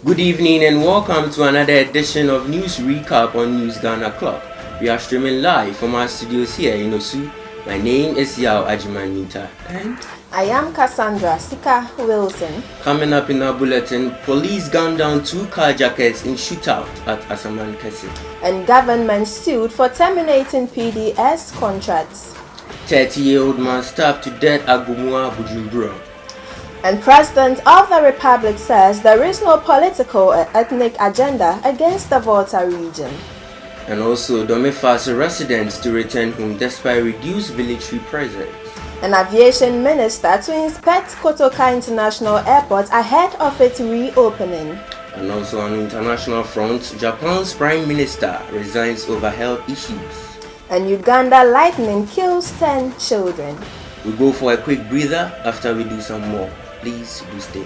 Good evening and welcome to another edition of News Recap on News Ghana Club. We are streaming live from our studios here in Osu. My name is Yao Ajimanita and I am Cassandra Sika Wilson. Coming up in our bulletin, police gunned down 2 carjackers in shootout at Asaman Kese. And government sued for terminating PDS contracts. 30-year-old man stabbed to death at Gumua, Bujumbura. And President of the Republic says there is no political or ethnic agenda against the Volta region. And also, Domifas residents to return home despite reduced military presence. An aviation minister to inspect Kotoka International Airport ahead of its reopening. And also on international front, Japan's prime minister resigns over health issues. And Uganda lightning kills 10 children. We'll go for a quick breather after we do some more. Please do stay.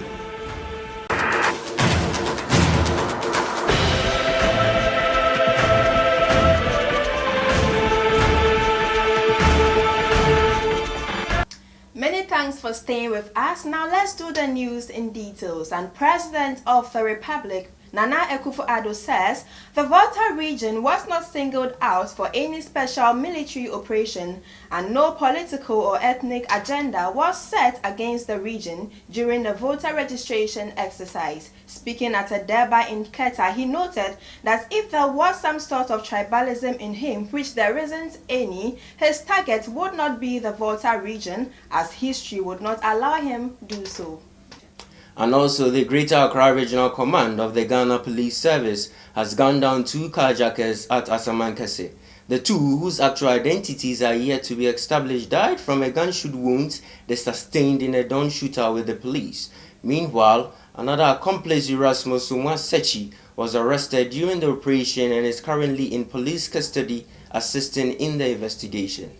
Many thanks for staying with us. Now let's do the news in details. And President of the Republic, Nana Akufo-Addo, says the Volta region was not singled out for any special military operation and no political or ethnic agenda was set against the region during the voter registration exercise. Speaking at a Derby in Keta, he noted that if there was some sort of tribalism in him, which there isn't any, his target would not be the Volta region, as history would not allow him do so. And also, the Greater Accra Regional Command of the Ghana Police Service has gunned down 2 carjackers at Asaman Kese. The 2, whose actual identities are yet to be established, died from a gunshot wound they sustained in a dawn shootout with the police. Meanwhile, another accomplice, Erasmus Umwa Sechi, was arrested during the operation and is currently in police custody assisting in the investigation.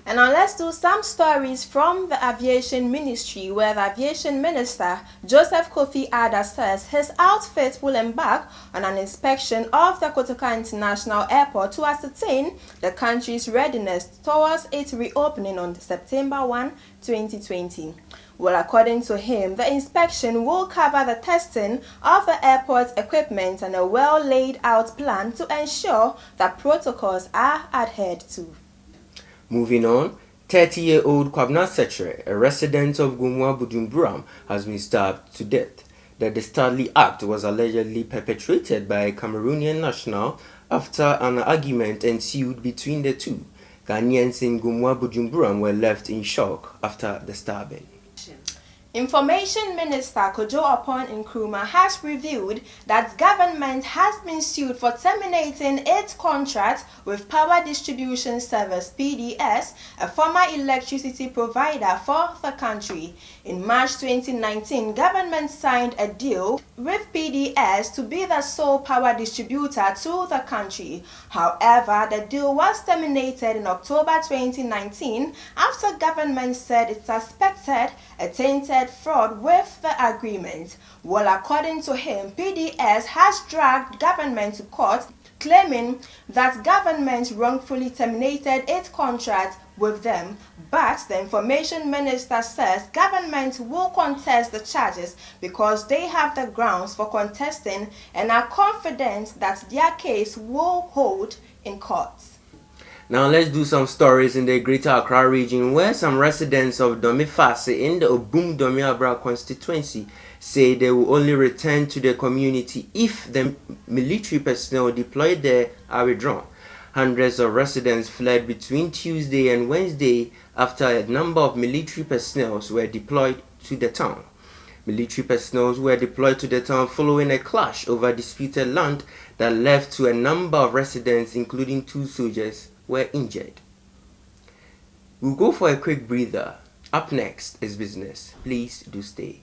And now let's do some stories from the Aviation Ministry, where the Aviation Minister, Joseph Kofi Ada, says his outfit will embark on an inspection of the Kotoka International Airport to ascertain the country's readiness towards its reopening on September 1, 2020. Well, according to him, the inspection will cover the testing of the airport's equipment and a well-laid-out plan to ensure that protocols are adhered to. Moving on, 30-year-old Kwabna Setre, a resident of Gumua Bujumbura, has been stabbed to death. The dastardly act was allegedly perpetrated by a Cameroonian national after an argument ensued between the two. Ghanaians in Gumua Bujumbura were left in shock after the stabbing. Information Minister Kojo Opon Nkrumah has revealed that government has been sued for terminating its contract with Power Distribution Service (PDS), a former electricity provider for the country. In March 2019, government signed a deal with PDS to be the sole power distributor to the country. However, the deal was terminated in October 2019 after government said it suspected a tainted fraud with the agreement. Well, according to him, PDS has dragged government to court, claiming that government wrongfully terminated its contract with them, but the Information Minister says government will contest the charges because they have the grounds for contesting and are confident that their case will hold in court. Now let's do some stories in the Greater Accra region, where some residents of Domifase in the Obum Domiabra constituency say they will only return to the community if the military personnel deployed there are withdrawn. Hundreds of residents fled between Tuesday and Wednesday after a number of military personnel were deployed to the town. Military personnel were deployed to the town following a clash over disputed land that left to a number of residents, including 2 soldiers, were injured. We'll go for a quick breather. Up next is business. Please do stay.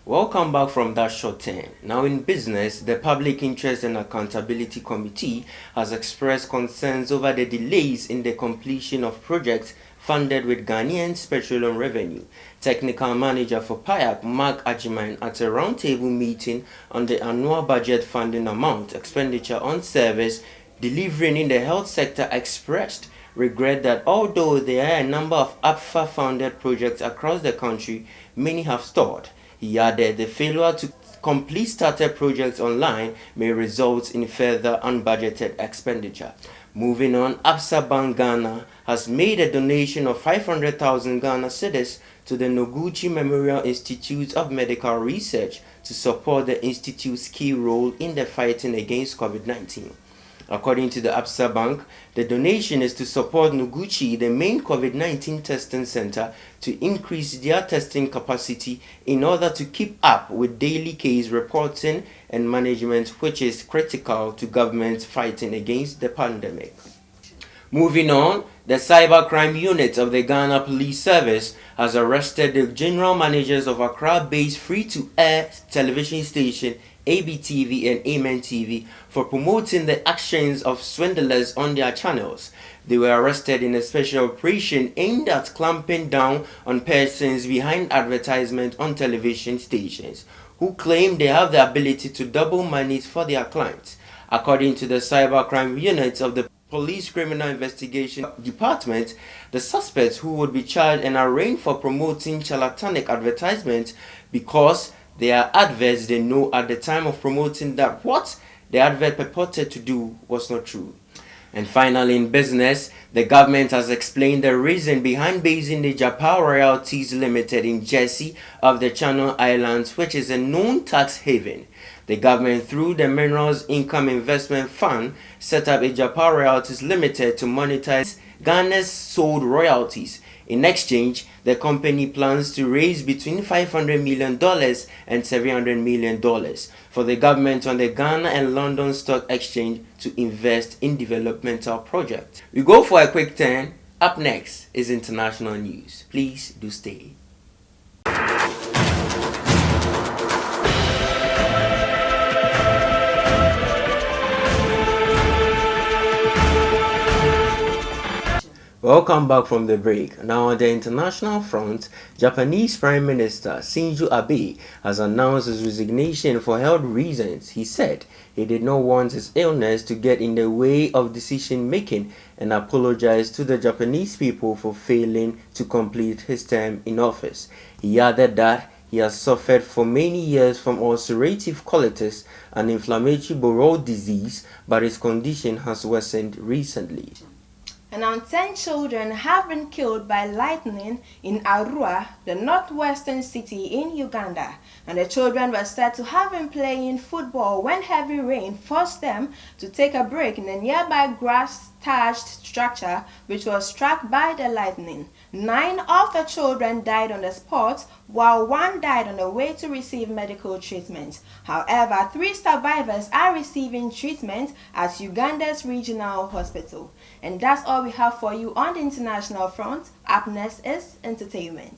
Welcome back from that short term. Now in business, the Public Interest and Accountability Committee has expressed concerns over the delays in the completion of projects funded with Ghanaians' petroleum revenue. Technical Manager for PIAC, Mark Ajiman, at a roundtable meeting on the annual budget funding amount, expenditure on service, delivering in the health sector, expressed regret that although there are a number of APFA-funded projects across the country, many have stalled. He added the failure to complete started projects online may result in further unbudgeted expenditure. Moving on, Absa Bank Ghana has made a donation of 500,000 Ghana cedis to the Noguchi Memorial Institute of Medical Research to support the institute's key role in the fighting against COVID-19. According to the Absa Bank, the donation is to support Noguchi, the main COVID-19 testing center, to increase their testing capacity in order to keep up with daily case reporting and management, which is critical to government's fighting against the pandemic. Moving on, the cybercrime unit of the Ghana Police Service has arrested the general managers of Accra-based free-to-air television station ABTV and Amen TV for promoting the actions of swindlers on their channels. They were arrested in a special operation aimed at clamping down on persons behind advertisement on television stations who claim they have the ability to double monies for their clients. According to the cybercrime unit of the Police Criminal Investigation Department, the suspects who would be charged and arraigned for promoting charlatanic advertisements because they are adverts they know at the time of promoting that what the advert purported to do was not true. And finally, in business, the government has explained the reason behind basing the Japan Royalties Limited in Jersey of the Channel Islands, which is a known tax haven. The government, through the Minerals Income Investment Fund, set up a Japan Royalties Limited to monetize Ghana's sold royalties. In exchange, the company plans to raise between $500 million and $700 million for the government on the Ghana and London Stock Exchange to invest in developmental projects. We go for a quick turn. Up next is international news. Please do stay. Welcome back from the break. Now on the international front, Japanese Prime Minister Shinzo Abe has announced his resignation for health reasons. He said he did not want his illness to get in the way of decision making and apologized to the Japanese people for failing to complete his term in office. He added that he has suffered for many years from ulcerative colitis and inflammatory bowel disease, but his condition has worsened recently. And now 10 children have been killed by lightning in Arua, the northwestern city in Uganda. And the children were said to have been playing football when heavy rain forced them to take a break in a nearby grass-thatched structure which was struck by the lightning. 9 of the children died on the spot, while 1 died on the way to receive medical treatment. However, 3 survivors are receiving treatment at Uganda's regional hospital. And that's all we have for you on the international front. Up next is entertainment.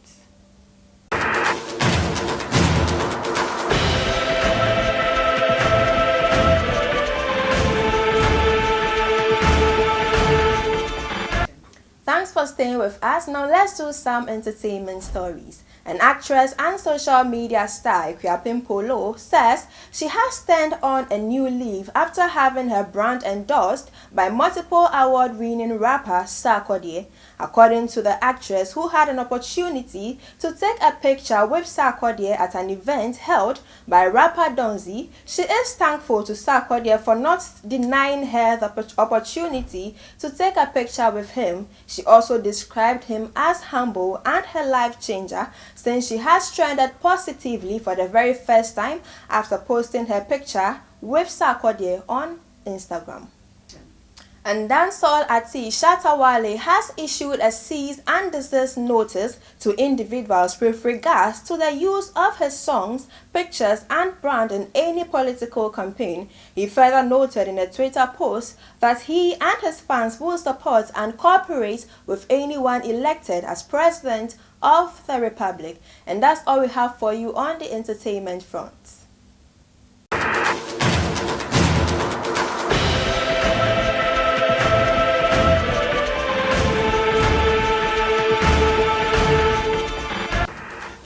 Thanks for staying with us. Now let's do some entertainment stories. An actress and social media star, Kwapin Polo, says she has turned on a new leaf after having her brand endorsed by multiple award-winning rapper Sarkodie. According to the actress, who had an opportunity to take a picture with Sarkodie at an event held by rapper Donzi, she is thankful to Sarkodie for not denying her the opportunity to take a picture with him. She also described him as humble and her life changer, since she has trended positively for the very first time after posting her picture with Sarkodie on Instagram. And dancehall artist Shatta Wale has issued a cease and desist notice to individuals with regards to the use of his songs, pictures, and brand in any political campaign. He further noted in a Twitter post that he and his fans will support and cooperate with anyone elected as president of the Republic. And that's all we have for you on the entertainment front.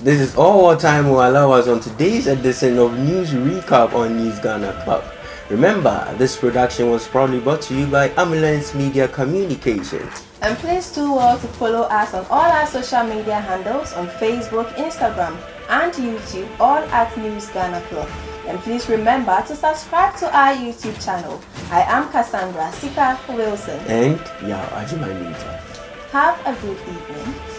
This is all our time will allow us on today's edition of News Recap on News Ghana Club. Remember, this production was proudly brought to you by Ambulance Media Communications. And please do well to follow us on all our social media handles on Facebook, Instagram, and YouTube, all at News Ghana Club. And please remember to subscribe to our YouTube channel. I am Cassandra Sika Wilson. And Yao Ajimanita. Have a good evening.